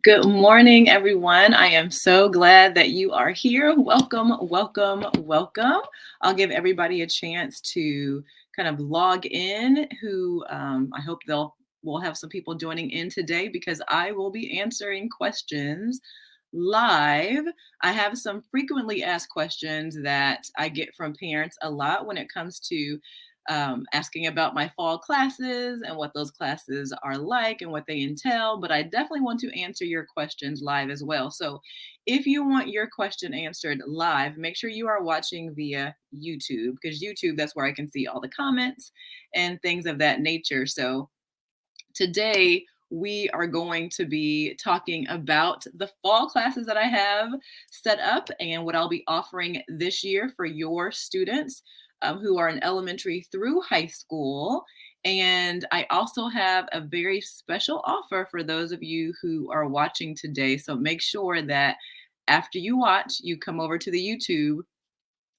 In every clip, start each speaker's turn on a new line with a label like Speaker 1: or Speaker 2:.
Speaker 1: Good morning, everyone. I am so glad that you are here. Welcome, welcome, welcome. I'll give everybody a chance to kind of log in. I hope we'll have some people joining in today because I will be answering questions live. I have some frequently asked questions that I get from parents a lot when it comes to asking about my fall classes and what those classes are like and what they entail. But I definitely want to answer your questions live as well. So if you want your question answered live, make sure you are watching via YouTube because YouTube, that's where I can see all the comments and things of that nature. So today, we are going to be talking about the fall classes that I have set up and what I'll be offering this year for your students who are in elementary through high school. And I also have a very special offer for those of you who are watching today. So make sure that after you watch, you come over to the YouTube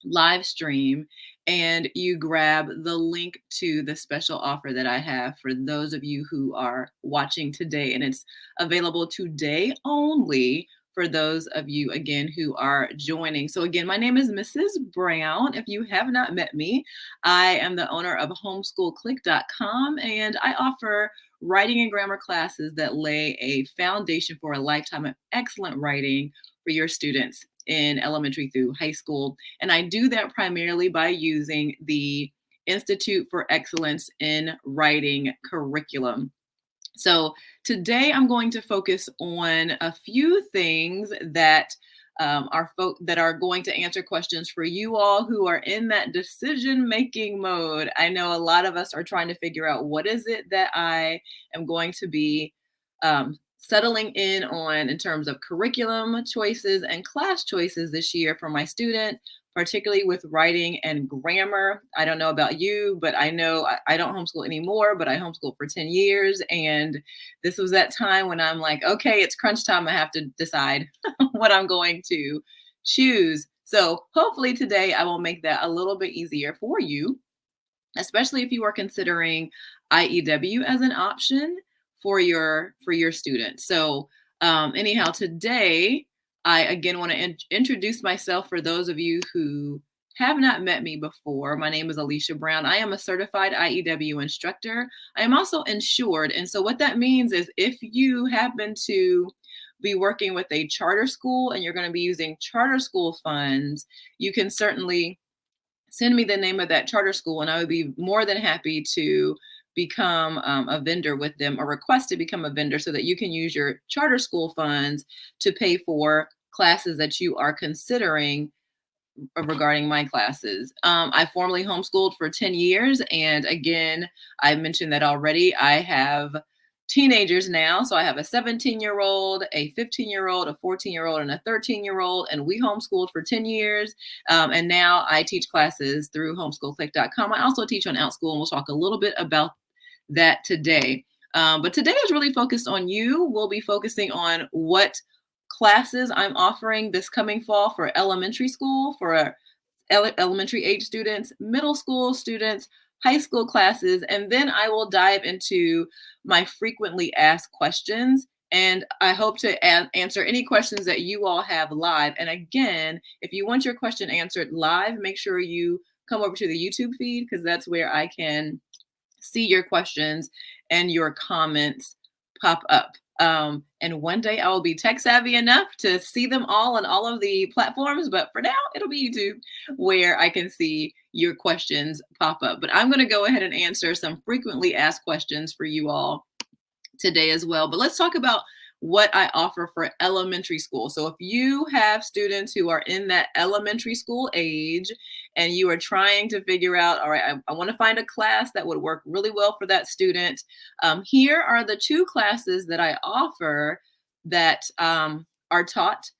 Speaker 1: live stream and you grab the link to the special offer that I have for those of you who are watching today. And it's available today only for those of you, again, who are joining. So, again, my name is Mrs. Brown. If you have not met me, I am the owner of homeschoolclick.com and I offer writing and grammar classes that lay a foundation for a lifetime of excellent writing for your students in elementary through high school. And I do that primarily by using the Institute for Excellence in Writing curriculum. So today I'm going to focus on a few things that are going to answer questions for you all who are in that decision-making mode. I know a lot of us are trying to figure out what is it that I am going to be settling in on in terms of curriculum choices and class choices this year for my student, particularly with writing and grammar. I don't know about you, but I know I don't homeschool anymore, but I homeschooled for 10 years. And this was that time when I'm like, okay, it's crunch time. I have to decide what I'm going to choose. So hopefully today I will make that a little bit easier for you, especially if you are considering IEW as an option for your students. So anyhow, today I again want to introduce myself for those of you who have not met me before. My name is Alicia Brown. I am a certified IEW instructor. I am also insured. And so what that means is if you happen to be working with a charter school and you're going to be using charter school funds, you can certainly send me the name of that charter school and I would be more than happy to become a vendor with them or request to become a vendor so that you can use your charter school funds to pay for classes that you are considering regarding my classes. I formerly homeschooled for 10 years. And again, I mentioned that already. I have teenagers now. So I have a 17-year-old, a 15-year-old, a 14-year-old, and a 13-year-old. And we homeschooled for 10 years. And now I teach classes through homeschoolclick.com. I also teach on OutSchool, and we'll talk a little bit about that today. But today is really focused on you. We'll be focusing on what classes I'm offering this coming fall for elementary school, for elementary age students, middle school students, high school classes, and then I will dive into my frequently asked questions. And I hope to answer any questions that you all have live. And again, if you want your question answered live, make sure you come over to the YouTube feed because that's where I can see your questions and your comments pop up. And one day I will be tech savvy enough to see them all on all of the platforms. But for now, it'll be YouTube where I can see your questions pop up. But I'm going to go ahead and answer some frequently asked questions for you all today as well. But let's talk about what I offer for elementary school. So if you have students who are in that elementary school age and you are trying to figure out, all right, I want to find a class that would work really well for that student. Here are the two classes that I offer that are taught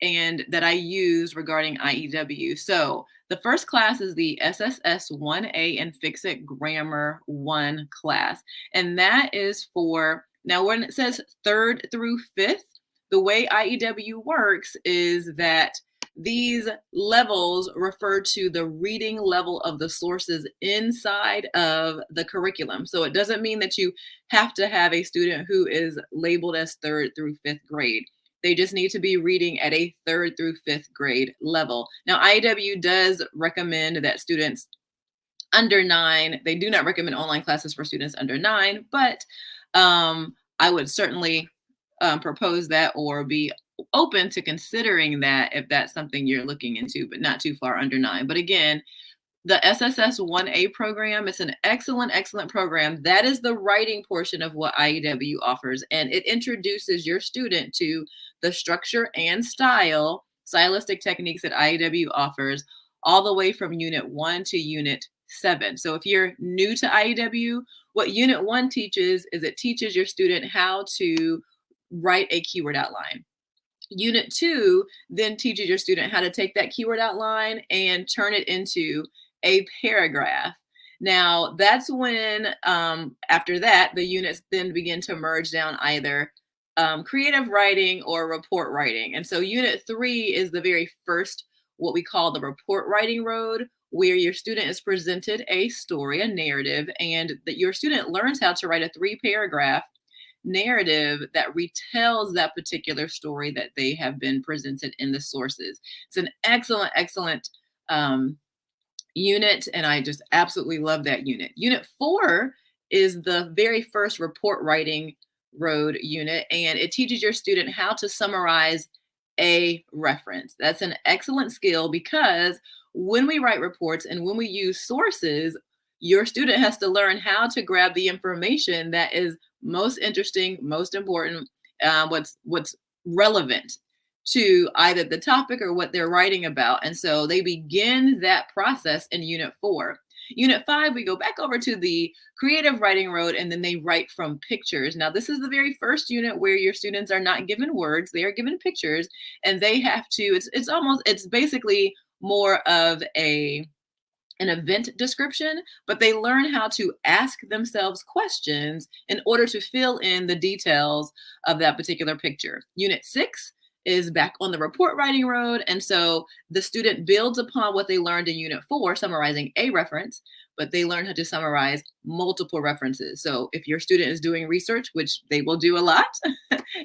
Speaker 1: and that I use regarding IEW. So the first class is the SSS 1A and Fix-It Grammar 1 class. And that is for, now when it says 3rd through 5th, the way IEW works is that These levels refer to the reading level of the sources inside of the curriculum. So it doesn't mean that you have to have a student who is labeled as third through fifth grade. They just need to be reading at a third through fifth grade level. Now, IEW does recommend that students under 9, they do not recommend online classes for students under 9, but I would certainly propose that or be open to considering that if that's something you're looking into, but not too far under 9. But again, the SSS 1A program is an excellent, excellent program. That is the writing portion of what IEW offers, and it introduces your student to the structure and stylistic techniques that IEW offers, all the way from Unit 1 to Unit 7. So if you're new to IEW, what Unit 1 teaches is it teaches your student how to write a keyword outline. Unit 2 then teaches your student how to take that keyword outline and turn it into a paragraph. Now, that's when, after that, the units then begin to merge down either creative writing or report writing. And so, Unit 3 is the very first, what we call the report writing road, where your student is presented a story, a narrative, and that your student learns how to write a 3-paragraph narrative that retells that particular story that they have been presented in the sources. It's an excellent, excellent unit, and I just absolutely love that unit. Unit 4 is the very first report writing road unit, and it teaches your student how to summarize a reference. That's an excellent skill because when we write reports and when we use sources, your student has to learn how to grab the information that is most interesting, most important, what's relevant to either the topic or what they're writing about. And so they begin that process in Unit 4. Unit 5, we go back over to the creative writing road, and then they write from pictures. Now, this is the very first unit where your students are not given words, they are given pictures, and they have to, it's basically more of an event description, but they learn how to ask themselves questions in order to fill in the details of that particular picture. Unit 6 is back on the report writing road. And so the student builds upon what they learned in Unit 4, summarizing a reference, but they learn how to summarize multiple references. So if your student is doing research, which they will do a lot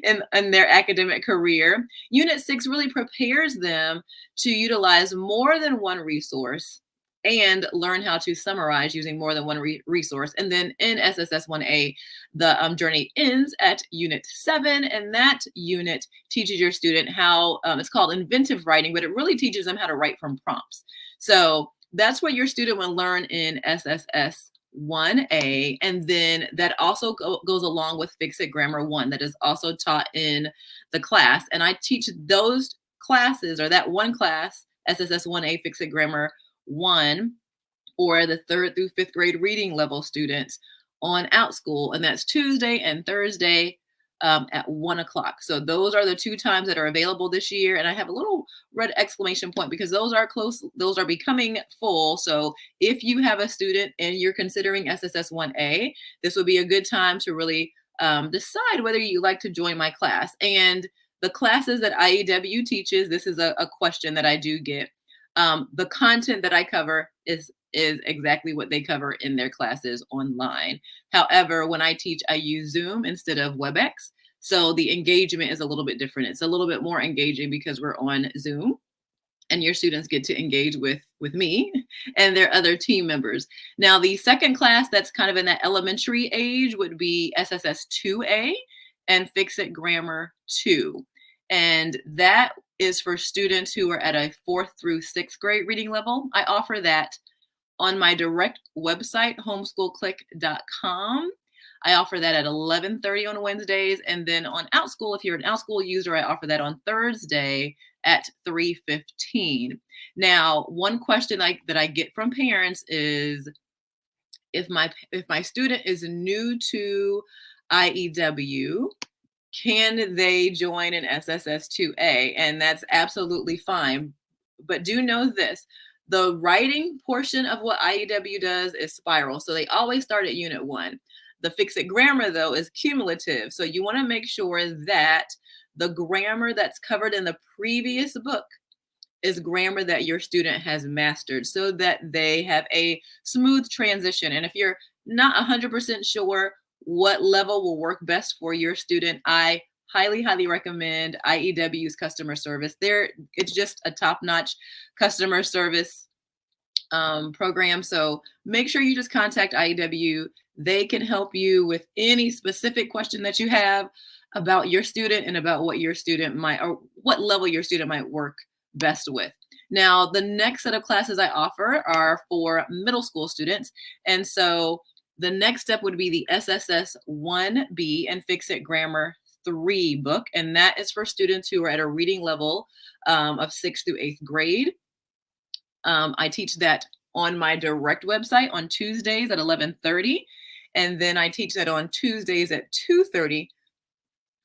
Speaker 1: in their academic career, Unit 6 really prepares them to utilize more than one resource and learn how to summarize using more than one resource. And then in SSS 1A, the journey ends at Unit 7, and that unit teaches your student how, it's called inventive writing, but it really teaches them how to write from prompts. So that's what your student will learn in SSS 1A, and then that also goes along with Fix It Grammar 1 that is also taught in the class. And I teach those classes, or that one class, SSS 1A Fix It Grammar 1, or the 3rd through 5th grade reading level students on OutSchool, and that's Tuesday and Thursday at 1 o'clock. So those are the 2 times that are available this year, and I have a little red exclamation point because those are becoming full. So if you have a student and you're considering SSS 1A, this would be a good time to really decide whether you like to join my class. And the classes that IEW teaches, this is a question that I do get. The content that I cover is exactly what they cover in their classes online. However, when I teach, I use Zoom instead of WebEx. So the engagement is a little bit different. It's a little bit more engaging because we're on Zoom and your students get to engage with me and their other team members. Now, the second class that's kind of in that elementary age would be SSS 2A and Fix It Grammar 2. And that is for students who are at a 4th through 6th grade reading level. I offer that on my direct website, homeschoolclick.com. I offer that at 11:30 on Wednesdays. And then on OutSchool, if you're an OutSchool user, I offer that on Thursday at 3:15. Now, one question that I get from parents is if my student is new to IEW, can they join an SSS 2A? And that's absolutely fine. But do know this, the writing portion of what IEW does is spiral. So they always start at Unit 1. The Fix It Grammar, though, is cumulative. So you want to make sure that the grammar that's covered in the previous book is grammar that your student has mastered so that they have a smooth transition. And if you're not 100% sure what level will work best for your student, I highly recommend IEW's customer service. It's just a top-notch customer service program. So make sure you just contact IEW. They can help you with any specific question that you have about your student and about what your student might, or what level your student might work best with. Now, the next set of classes I offer are for middle school students. And so the next step would be the SSS 1B and Fix It Grammar 3 book. And that is for students who are at a reading level of 6th through 8th grade. I teach that on my direct website on Tuesdays at 11:30. And then I teach that on Tuesdays at 2:30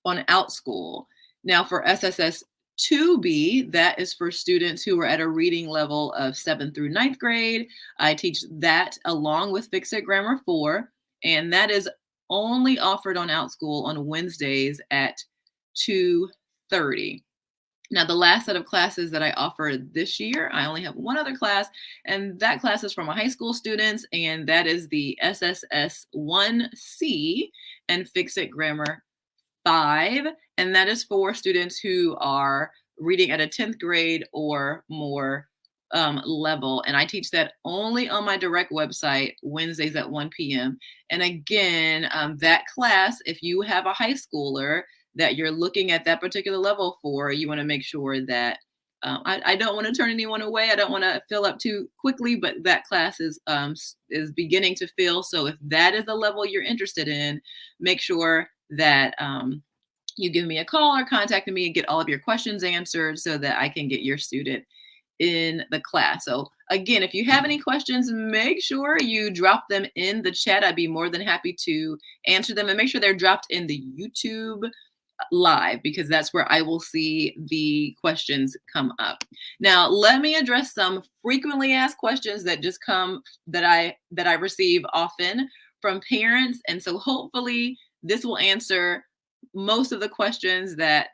Speaker 1: on OutSchool. Now for SSS 2B, that is for students who are at a reading level of 7th through 9th grade. I teach that along with Fix It Grammar 4, and that is only offered on OutSchool on Wednesdays at 2:30. Now, the last set of classes that I offer this year, I only have one other class, and that class is for my high school students, and that is the SSS 1C and Fix It Grammar 5, and that is for students who are reading at a 10th grade or more level. And I teach that only on my direct website, Wednesdays at 1 p.m. And again, that class, if you have a high schooler that you're looking at that particular level for, you want to make sure that I don't want to turn anyone away. I don't want to fill up too quickly, but that class is beginning to fill. So if that is the level you're interested in, make sure that you give me a call or contact me and get all of your questions answered so that I can get your student in the class. So again, if you have any questions, make sure you drop them in the chat. I'd be more than happy to answer them, and make sure they're dropped in the YouTube live, because that's where I will see the questions come up. Now, let me address some frequently asked questions that just come that I receive often from parents. And so hopefully this will answer most of the questions that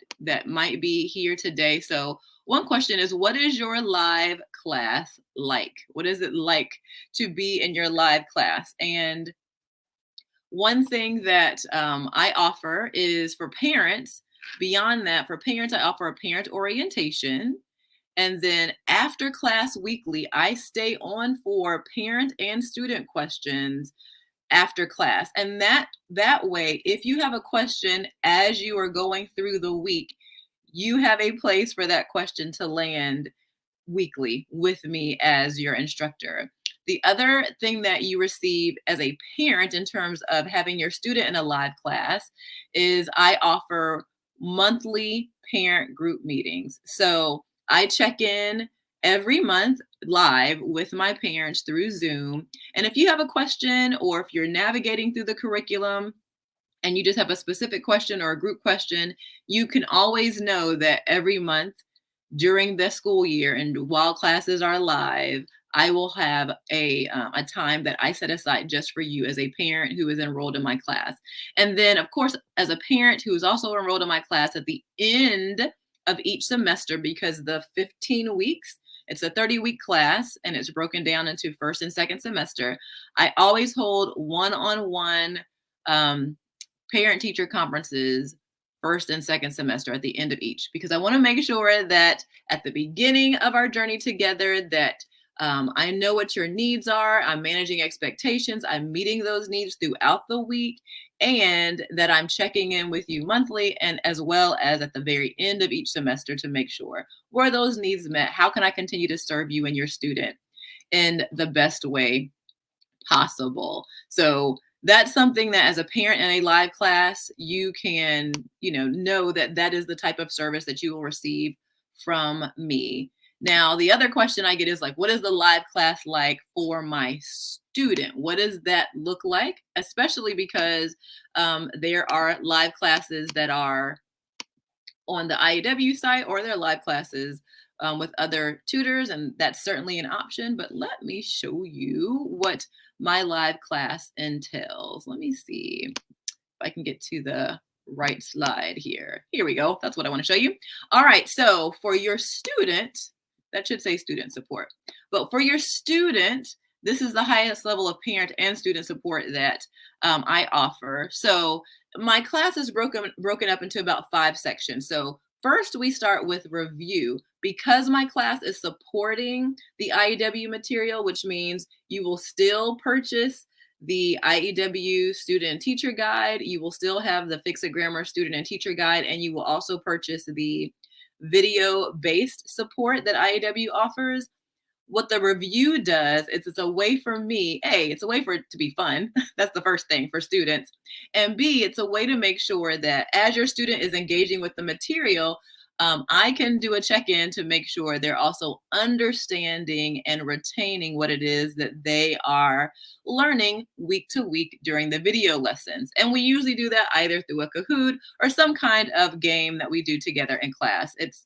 Speaker 1: might be here today. So one question is, what is your live class like? What is it like to be in your live class? And one thing that I offer is for parents. Beyond that, for parents, I offer a parent orientation. And then after class weekly, I stay on for parent and student questions after class. And that way, if you have a question as you are going through the week, you have a place for that question to land weekly with me as your instructor. The other thing that you receive as a parent in terms of having your student in a live class is I offer monthly parent group meetings. So I check in every month live with my parents through Zoom. And if you have a question, or if you're navigating through the curriculum and you just have a specific question or a group question, you can always know that every month during the school year and while classes are live, I will have a time that I set aside just for you as a parent who is enrolled in my class. And then, of course, as a parent who is also enrolled in my class at the end of each semester, because the 15 weeks, it's a 30-week class and it's broken down into first and second semester, I always hold one-on-one parent-teacher conferences first and second semester at the end of each, because I want to make sure that at the beginning of our journey together that I know what your needs are, I'm managing expectations, I'm meeting those needs throughout the week, and that I'm checking in with you monthly, and as well as at the very end of each semester to make sure, were those needs met? How can I continue to serve you and your student in the best way possible? So that's something that as a parent in a live class, you can, know that that is the type of service that you will receive from me. Now, the other question I get is like, what is the live class like for my student? What does that look like? Especially because there are live classes that are on the IEW site, or there are live classes with other tutors, and that's certainly an option. But let me show you what my live class entails. Let me see if I can get to the right slide here. Here we go. That's what I want to show you. All right. So for your student, that should say student support. But for your student, this is the highest level of parent and student support that I offer. So my class is broken up into about 5 sections. So first, we start with review. Because my class is supporting the IEW material, which means you will still purchase the IEW student and teacher guide. You will still have the Fix It Grammar student and teacher guide, and you will also purchase the video based support that IEW offers. What the review does is it's a way for me, A, it's a way for it to be fun. That's the first thing for students. And B, it's a way to make sure that as your student is engaging with the material, I can do a check-in to make sure they're also understanding and retaining what it is that they are learning week to week during the video lessons. And we usually do that either through a Kahoot or some kind of game that we do together in class. It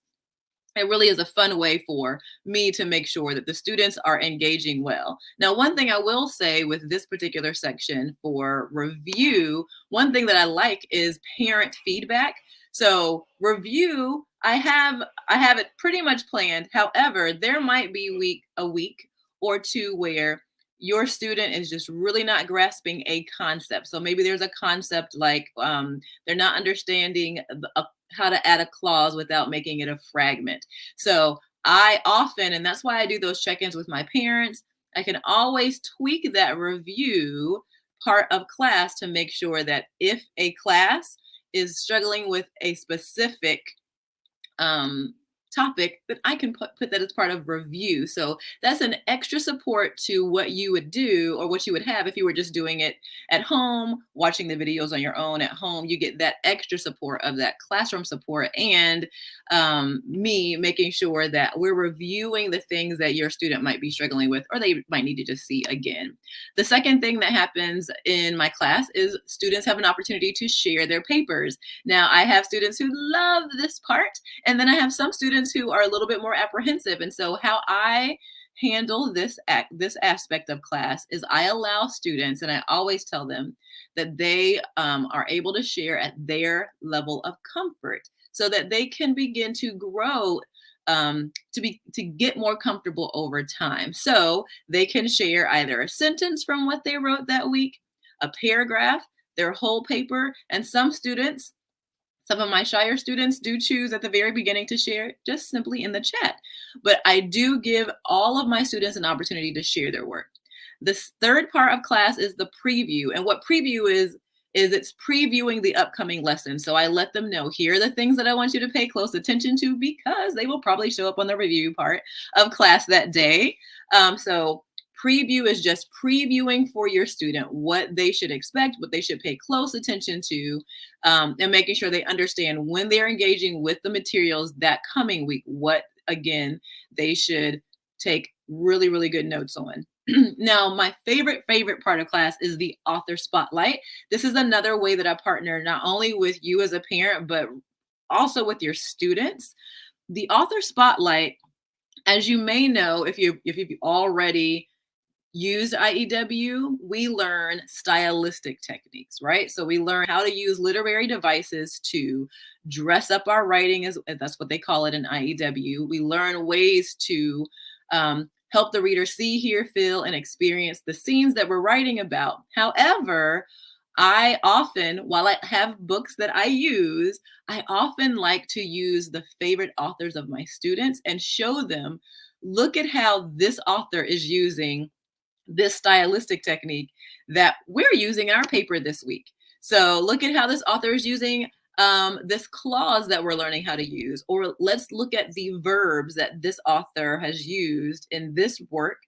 Speaker 1: really is a fun way for me to make sure that the students are engaging well. Now, one thing I will say with this particular section for review, one thing that I like is parent feedback. So review, I have it pretty much planned. However, there might be a week or two where your student is just really not grasping a concept. So maybe there's a concept like they're not understanding how to add a clause without making it a fragment. So I often, and that's why I do those check-ins with my parents, I can always tweak that review part of class to make sure that if a class is struggling with a specific topic, that I can put that as part of review. So that's an extra support to what you would do or what you would have if you were just doing it at home, watching the videos on your own at home. You get that extra support of that classroom support and me making sure that we're reviewing the things that your student might be struggling with or they might need to just see again. The second thing that happens in my class is students have an opportunity to share their papers. Now, I have students who love this part, and then I have some students who are a little bit more apprehensive. And so how I handle this aspect of class is I allow students, and I always tell them that they are able to share at their level of comfort so that they can begin to grow to get more comfortable over time. So they can share either a sentence from what they wrote that week, a paragraph, their whole paper, and some of my shyer students do choose at the very beginning to share just simply in the chat. But I do give all of my students an opportunity to share their work. This third part of class is the preview. And what preview is it's previewing the upcoming lesson. So I let them know, here are the things that I want you to pay close attention to because they will probably show up on the review part of class that day. So preview is just previewing for your student what they should expect, what they should pay close attention to, and making sure they understand when they're engaging with the materials that coming week, what, again, they should take really, really good notes on. Now, my favorite part of class is the author spotlight. This is another way that I partner not only with you as a parent, but also with your students. The author spotlight, as you may know, if you've already used IEW, we learn stylistic techniques, right? So we learn how to use literary devices to dress up our writing, as that's what they call it in IEW. We learn ways to help the reader see, hear, feel, and experience the scenes that we're writing about. However, I often, while I have books that I use, I often like to use the favorite authors of my students and show them, look at how this author is using this stylistic technique that we're using in our paper this week. So look at how this author is using this clause that we're learning how to use, or let's look at the verbs that this author has used in this work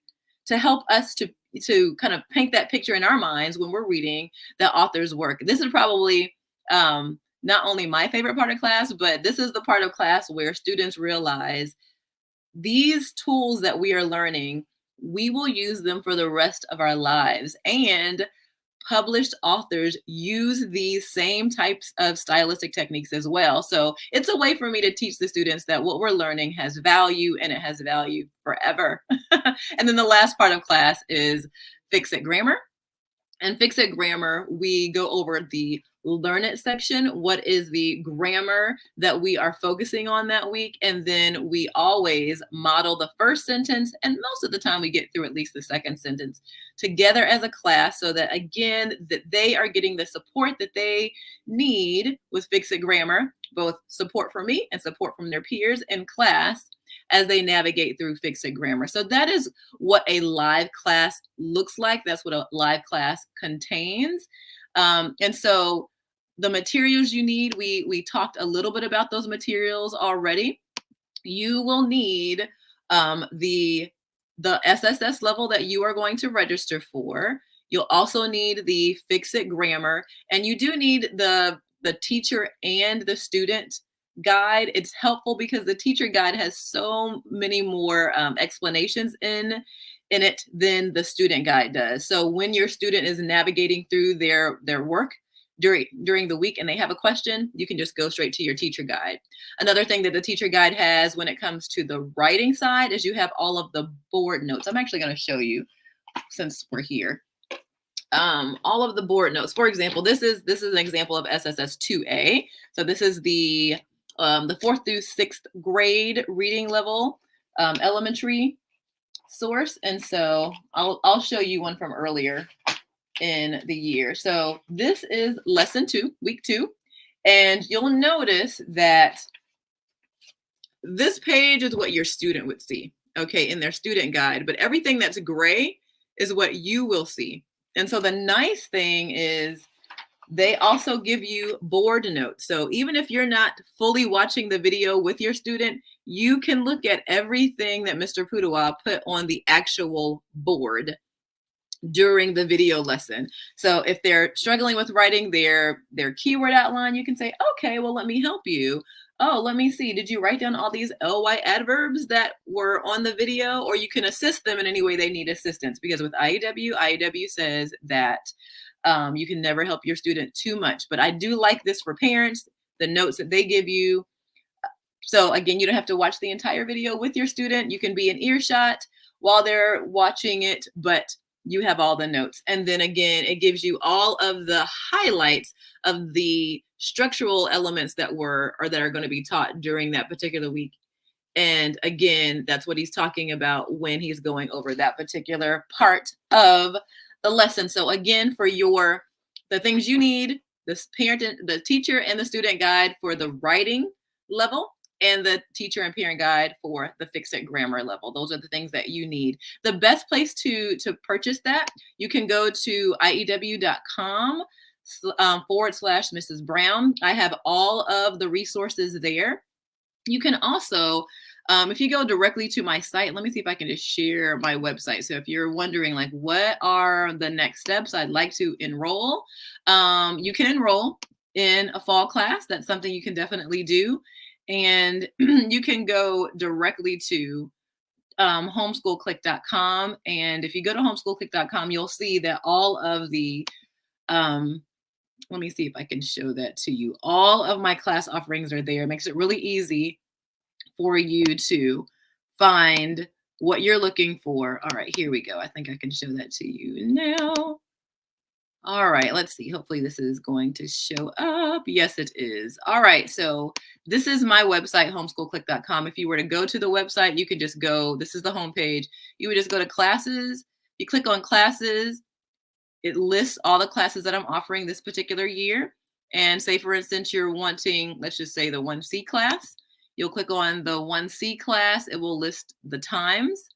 Speaker 1: to help us to kind of paint that picture in our minds when we're reading the author's work. This is probably not only my favorite part of class, but this is the part of class where students realize these tools that we are learning, we will use them for the rest of our lives. And published authors use these same types of stylistic techniques as well. So it's a way for me to teach the students that what we're learning has value and it has value forever. And then the last part of class is Fix It Grammar. And Fix It Grammar, we go over the Learn It section. What is the grammar that we are focusing on that week? And then we always model the first sentence. And most of the time, we get through at least the second sentence together as a class so that, again, that they are getting the support that they need with Fix It Grammar, both support from me and support from their peers in class as they navigate through Fix It Grammar. So that is what a live class looks like. That's what a live class contains. And so the materials you need, we talked a little bit about those materials already. You will need the SSS level that you are going to register for. You'll also need the Fix It Grammar, and you do need the teacher and the student guide. It's helpful because the teacher guide has so many more explanations in it than the student guide does. So when your student is navigating through their work during the week and they have a question, you can just go straight to your teacher guide. Another thing that the teacher guide has when it comes to the writing side is you have all of the board notes. I'm actually going to show you since we're here. All of the board notes. For example, this is an example of SSS 2A. So this is the 4th through 6th grade reading level elementary source. And so I'll show you one from earlier in the year. So this is lesson 2, week 2. And you'll notice that this page is what your student would see, okay, in their student guide. But everything that's gray is what you will see. And so the nice thing is they also give you board notes. So even if you're not fully watching the video with your student, you can look at everything that Mr. Pudawa put on the actual board during the video lesson. So if they're struggling with writing their keyword outline, you can say, okay, well, let me help you. Oh, let me see. Did you write down all these ly adverbs that were on the video? Or you can assist them in any way they need assistance. Because with IEW says that you can never help your student too much. But I do like this for parents, the notes that they give you. So again, you don't have to watch the entire video with your student. You can be in earshot while they're watching it, but you have all the notes. And then again, it gives you all of the highlights of the structural elements that are going to be taught during that particular week. And again, that's what he's talking about when he's going over that particular part of the lesson. So again, for the things you need, the teacher and the student guide for the writing level, and the teacher and parent guide for the Fix It Grammar level. Those are the things that you need. The best place to purchase that, you can go to IEW.com /Mrs. Brown. I have all of the resources there. You can also, if you go directly to my site, let me see if I can just share my website. So if you're wondering, like, what are the next steps I'd like to enroll, you can enroll in a fall class. That's something you can definitely do. And you can go directly to homeschoolclick.com. And if you go to homeschoolclick.com, you'll see that all of the, let me see if I can show that to you. All of my class offerings are there. It makes it really easy for you to find what you're looking for. All right, here we go. I think I can show that to you now. All right, let's see. Hopefully this is going to show up. Yes, it is. All right, so this is my website, homeschoolclick.com. If you were to go to the website, you could just go, this is the homepage. You would just go to classes. You click on classes. It lists all the classes that I'm offering this particular year. And say, for instance, you're wanting, let's just say the 1C class. You'll click on the 1C class. It will list the times,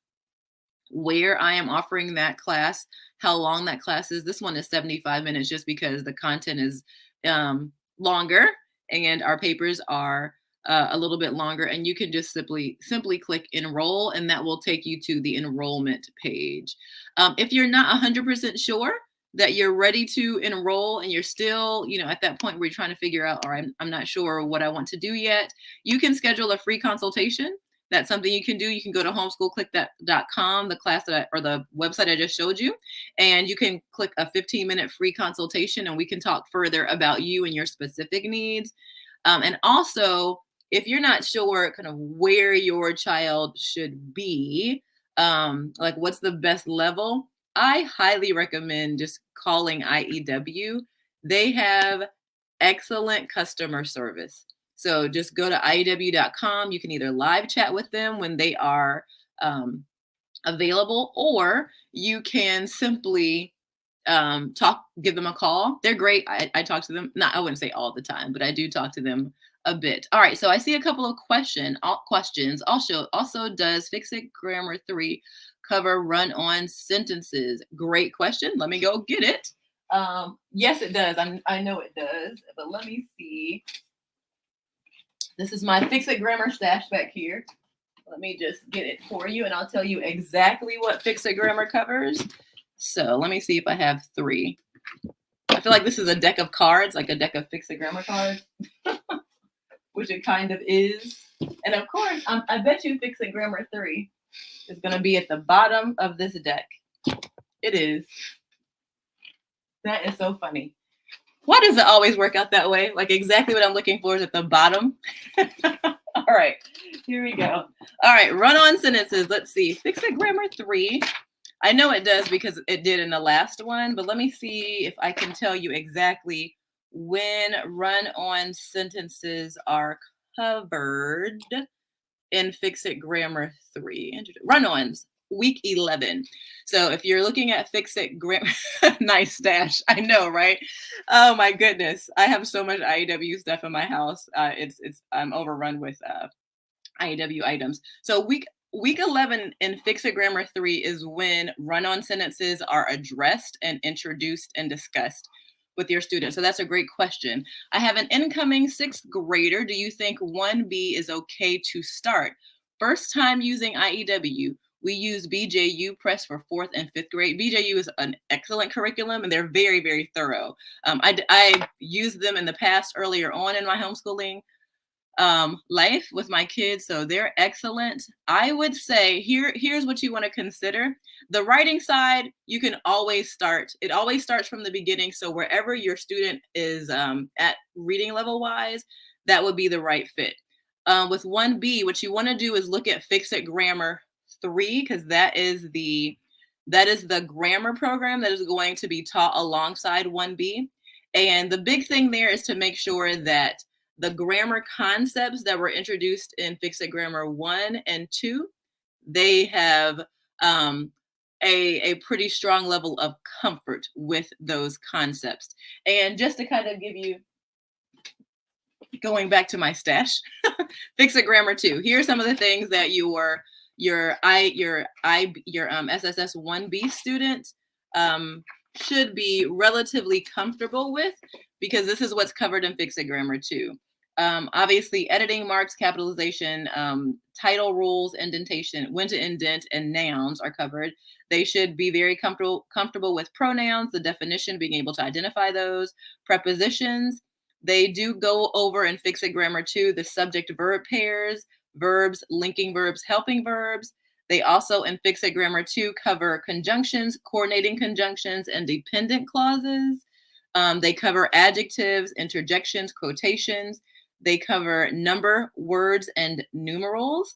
Speaker 1: where I am offering that class, how long that class is. This one is 75 minutes just because the content is longer and our papers are a little bit longer. And you can just simply click enroll, and that will take you to the enrollment page. If you're not 100% sure that you're ready to enroll and you're still, at that point where you're trying to figure out, or I'm not sure what I want to do yet, you can schedule a free consultation. That's something you can do. You can go to homeschoolclick.com, the class or the website I just showed you, and you can click a 15-minute free consultation, and we can talk further about you and your specific needs. And also, if you're not sure kind of where your child should be, like what's the best level, I highly recommend just calling IEW. They have excellent customer service. So just go to IEW.com. You can either live chat with them when they are um, available, or you can simply give them a call. They're great. I talk to them, not, I wouldn't say all the time, but I do talk to them a bit. All right, so I see a couple of questions. Also, does Fix It Grammar 3 cover run-on sentences? Great question. Let me go get it. Yes, it does. I know it does, but let me see. This is my Fix It Grammar stash back here. Let me just get it for you, and I'll tell you exactly what Fix It Grammar covers. So let me see if I have 3. I feel like this is a deck of cards, like a deck of Fix It Grammar cards, which it kind of is. And of course, I bet you Fix It Grammar 3 is going to be at the bottom of this deck. It is. That is so funny. Why does it always work out that way? Like exactly what I'm looking for is at the bottom. All right, here we go. All right, run-on sentences. Let's see. Fix It Grammar 3. I know it does because it did in the last one, but let me see if I can tell you exactly when run-on sentences are covered in Fix It Grammar 3. Run-ons, week 11. So if you're looking at Fix It Grammar, nice stash. I know, right? Oh my goodness. I have so much IEW stuff in my house. I'm overrun with IEW items. So week 11 in Fix It Grammar 3 is when run-on sentences are addressed and introduced and discussed with your students. So that's a great question. I have an incoming 6th grader. Do you think 1B is okay to start? First time using IEW. We use BJU Press for 4th and 5th grade. BJU is an excellent curriculum, and they're very, very thorough. I used them in the past earlier on in my homeschooling life with my kids, so they're excellent. I would say here's what you want to consider. The writing side, you can always start. It always starts from the beginning, so wherever your student is at reading level wise, that would be the right fit. With 1B, what you want to do is look at Fix It Grammar 3, because that is the grammar program that is going to be taught alongside 1B. And the big thing there is to make sure that the grammar concepts that were introduced in Fix It Grammar 1 and 2, they have a pretty strong level of comfort with those concepts. And just to kind of give you, going back to my stash, Fix It Grammar 2. Here are some of the things that your SSS 1B student should be relatively comfortable with, because this is what's covered in Fix It Grammar 2. Obviously, editing, marks, capitalization, title rules, indentation, when to indent, and nouns are covered. They should be very comfortable with pronouns, the definition, being able to identify those, prepositions. They do go over in Fix It Grammar 2 the subject-verb pairs, verbs, linking verbs, helping verbs. They also in Fix It Grammar 2 cover conjunctions, coordinating conjunctions, and dependent clauses. They cover adjectives, interjections, quotations. They cover number, words, and numerals.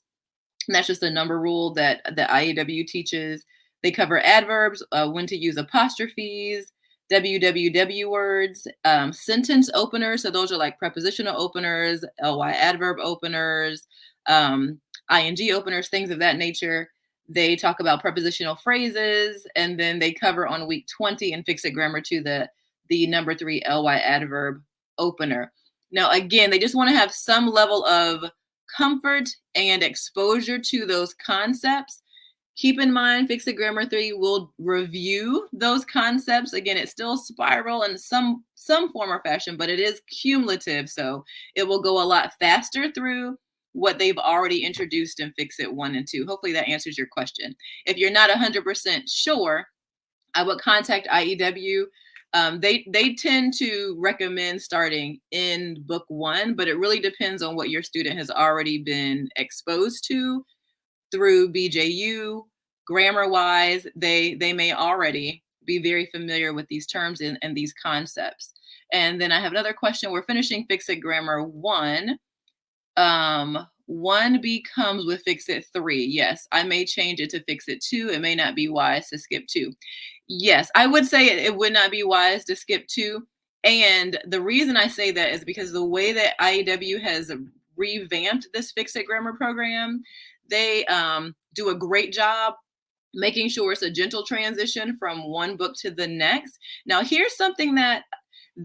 Speaker 1: And that's just a number rule that the IEW teaches. They cover adverbs, when to use apostrophes, WWW words, sentence openers. So those are like prepositional openers, ly adverb openers, ing openers, things of that nature. They talk about prepositional phrases, and then they cover on week 20 and Fix It Grammar 2 the number 3 ly adverb opener. Now, again, they just want to have some level of comfort and exposure to those concepts. Keep in mind, Fix It Grammar 3 will review those concepts. Again, it's still spiral in some form or fashion, but it is cumulative. So it will go a lot faster through what they've already introduced in Fix It 1 and 2. Hopefully that answers your question. If you're not 100% sure, I would contact IEW. They tend to recommend starting in book 1, but it really depends on what your student has already been exposed to through BJU. Grammar wise, they may already be very familiar with these terms and these concepts. And then I have another question. We're finishing Fix It Grammar 1. 1B comes with Fix It 3. Yes, I may change it to Fix It 2. It may not be wise to skip 2. Yes, I would say it would not be wise to skip 2. And the reason I say that is because the way that IEW has revamped this Fix It grammar program, they do a great job making sure it's a gentle transition from one book to the next. Now, here's something that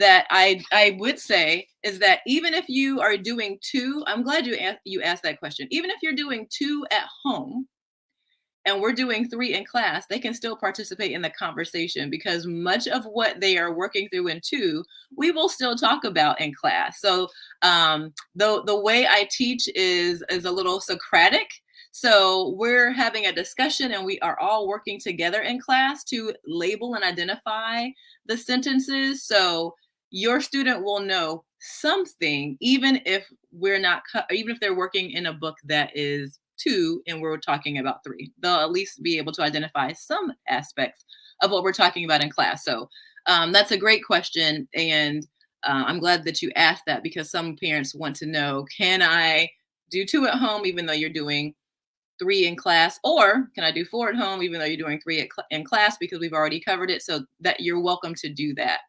Speaker 1: I would say is that even if you are doing 2, I'm glad you asked that question. Even if you're doing 2 at home, and we're doing 3 in class, they can still participate in the conversation because much of what they are working through in 2, we will still talk about in class. So the way I teach is a little Socratic. So we're having a discussion and we are all working together in class to label and identify the sentences. So your student will know something, even if even if they're working in a book that is 2 and we're talking about 3. They'll at least be able to identify some aspects of what we're talking about in class. So that's a great question. And I'm glad that you asked that because some parents want to know, can I do 2 at home even though you're doing 3 in class? Or can I do 4 at home even though you're doing 3 in class, because we've already covered it? So that you're welcome to do that.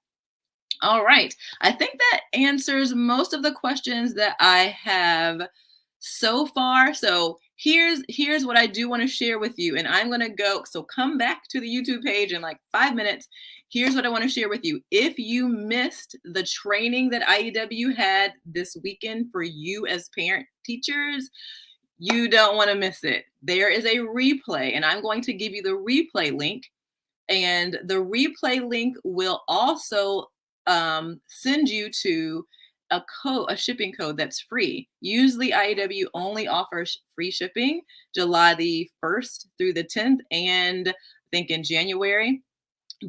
Speaker 1: All right. I think that answers most of the questions that I have so far. So here's what I do want to share with you. And I'm going to go, so come back to the YouTube page in like 5 minutes. Here's what I want to share with you. If you missed the training that IEW had this weekend for you as parent teachers, you don't want to miss it. There is a replay, and I'm going to give you the replay link. And the replay link will also send you to a shipping code that's free. Usually IEW only offers free shipping July the 1st through the 10th, and I think in January.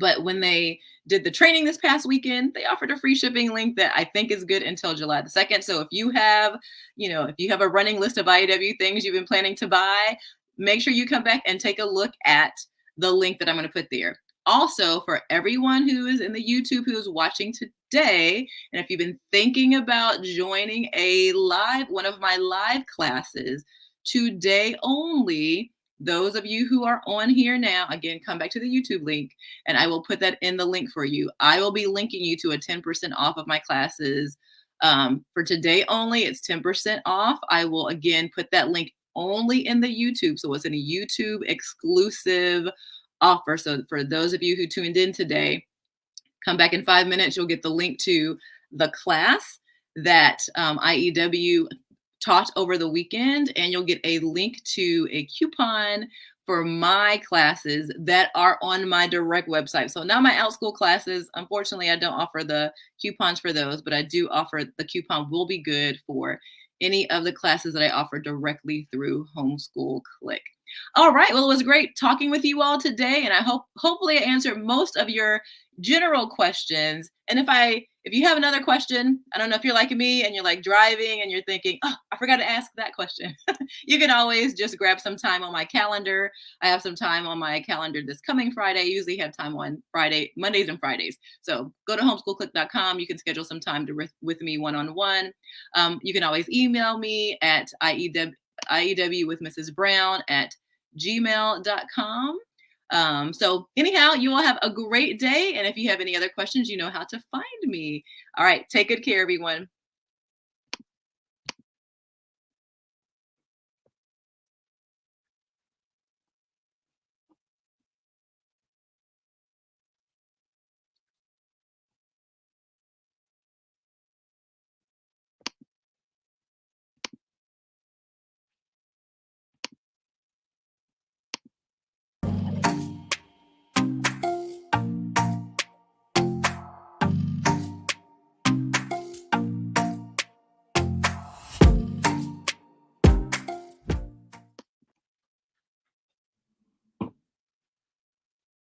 Speaker 1: But when they did the training this past weekend, they offered a free shipping link that I think is good until July the 2nd. So if you have, if you have a running list of IEW things you've been planning to buy, make sure you come back and take a look at the link that I'm going to put there. Also, for everyone who is in the YouTube who is watching today, and if you've been thinking about joining one of my live classes today only, those of you who are on here now, again, come back to the YouTube link and I will put that in the link for you. I will be linking you to a 10% off of my classes. For today only, it's 10% off. I will again put that link only in the YouTube. So it's in a YouTube exclusive offer. So for those of you who tuned in today, come back in 5 minutes. You'll get the link to the class that IEW taught over the weekend, and you'll get a link to a coupon for my classes that are on my direct website. So now my OutSchool classes, unfortunately, I don't offer the coupons for those, but I do offer the coupon will be good for any of the classes that I offer directly through Homeschool Click. All right. Well, it was great talking with you all today, and I hopefully I answered most of your general questions. And if you have another question, I don't know if you're like me and you're like driving and you're thinking, oh, I forgot to ask that question. You can always just grab some time on my calendar. I have some time on my calendar this coming Friday. I usually have time on Mondays and Fridays. So go to homeschoolclick.com. You can schedule some time with me one-on-one. You can always email me at IEW with Mrs. Brown at gmail.com. So anyhow, you all have a great day. And if you have any other questions, you know how to find me. All right. Take good care, everyone.